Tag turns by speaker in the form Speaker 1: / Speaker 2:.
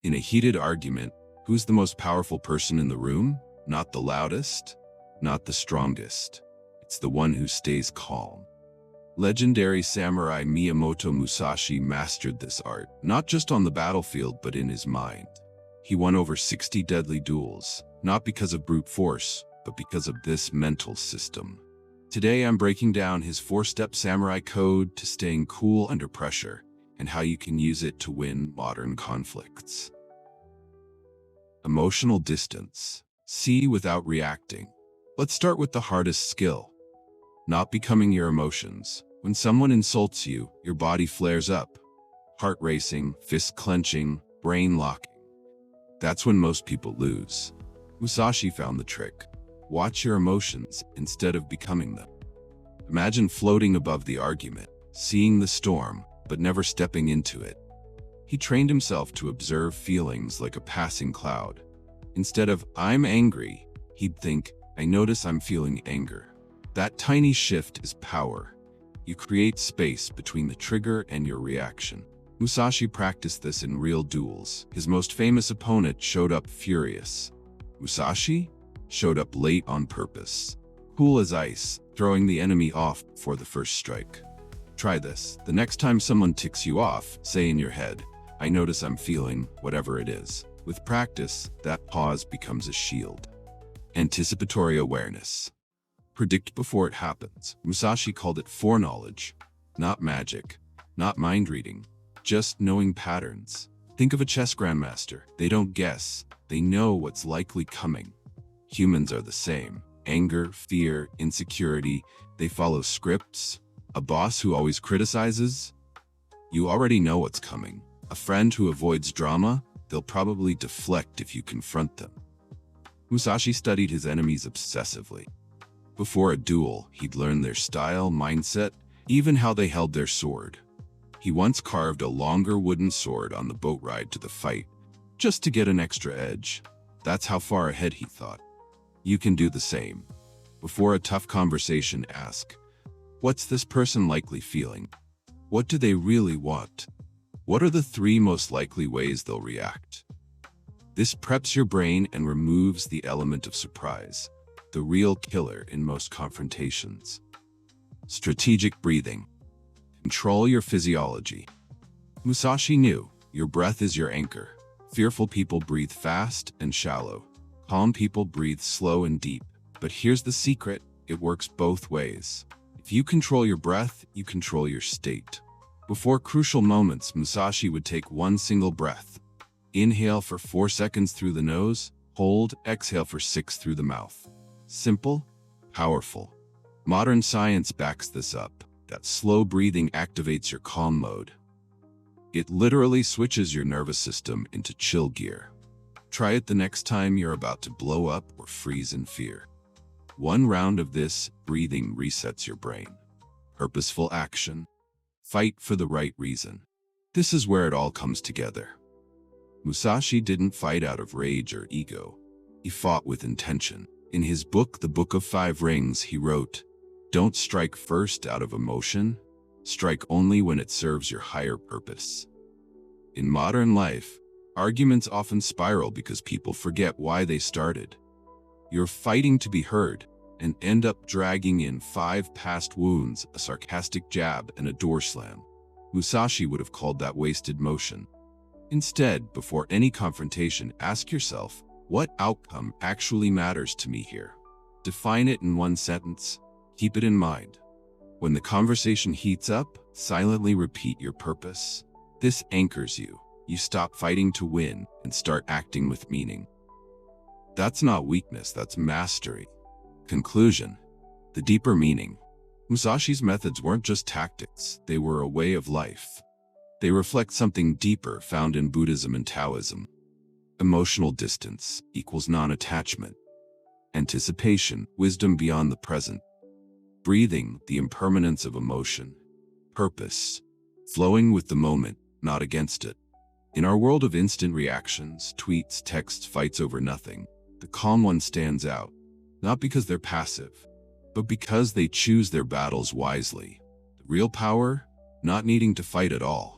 Speaker 1: In a heated argument, who's the most powerful person in the room? Not the loudest, not the strongest. It's the one who stays calm. Legendary samurai Miyamoto Musashi mastered this art, not just on the battlefield but in his mind. He won over 60 deadly duels, not because of brute force, but because of this mental system. Today I'm breaking down his 4-step samurai code to staying cool under pressure, and how you can use it to win modern conflicts. Emotional distance. See without reacting. Let's start with the hardest skill. Not becoming your emotions. When someone insults you, your body flares up. Heart racing, fist clenching, brain locking. That's when most people lose. Musashi found the trick. Watch your emotions instead of becoming them. Imagine floating above the argument, seeing the storm, but never stepping into it. He trained himself to observe feelings like a passing cloud. Instead of, "I'm angry," he'd think, "I notice I'm feeling anger." That tiny shift is power. You create space between the trigger and your reaction. Musashi practiced this in real duels. His most famous opponent showed up furious. Musashi showed up late on purpose, cool as ice, throwing the enemy off before the first strike. Try this. The next time someone ticks you off, say in your head, "I notice I'm feeling whatever it is." With practice, that pause becomes a shield. Anticipatory awareness. Predict before it happens. Musashi called it foreknowledge. Not magic, not mind reading, just knowing patterns. Think of a chess grandmaster. They don't guess, they know what's likely coming. Humans are the same. Anger, fear, insecurity, they follow scripts. A boss who always criticizes? You already know what's coming. A friend who avoids drama? They'll probably deflect if you confront them. Musashi studied his enemies obsessively. Before a duel, he'd learn their style, mindset, even how they held their sword. He once carved a longer wooden sword on the boat ride to the fight, just to get an extra edge. That's how far ahead he thought. You can do the same. Before a tough conversation, ask, what's this person likely feeling? What do they really want? What are the 3 most likely ways they'll react? This preps your brain and removes the element of surprise, the real killer in most confrontations. Strategic breathing. Control your physiology. Musashi knew your breath is your anchor. Fearful people breathe fast and shallow. Calm people breathe slow and deep. But here's the secret, it works both ways. If you control your breath, you control your state. Before crucial moments, Musashi would take one single breath. Inhale for 4 seconds through the nose, hold, exhale for 6 through the mouth. Simple, powerful. Modern science backs this up. That slow breathing activates your calm mode. It literally switches your nervous system into chill gear. Try it the next time you're about to blow up or freeze in fear. 1 round of this breathing resets your brain. Purposeful action. Fight for the right reason. This is where it all comes together. Musashi didn't fight out of rage or ego. He fought with intention. In his book, The Book of 5 Rings, he wrote, "Don't strike first out of emotion. Strike only when it serves your higher purpose." In modern life, arguments often spiral because people forget why they started. You're fighting to be heard and end up dragging in 5 past wounds, a sarcastic jab, and a door slam. Musashi would have called that wasted motion. Instead, before any confrontation, ask yourself, what outcome actually matters to me here? Define it in 1 sentence. Keep it in mind. When the conversation heats up, silently repeat your purpose. This anchors you. You stop fighting to win and start acting with meaning. That's not weakness, that's mastery. Conclusion. The deeper meaning. Musashi's methods weren't just tactics, they were a way of life. They reflect something deeper found in Buddhism and Taoism. Emotional distance equals non-attachment. Anticipation, wisdom beyond the present. Breathing, the impermanence of emotion. Purpose, flowing with the moment, not against it. In our world of instant reactions, tweets, texts, fights over nothing, the calm one stands out. Not because they're passive, but because they choose their battles wisely. The real power? Not needing to fight at all.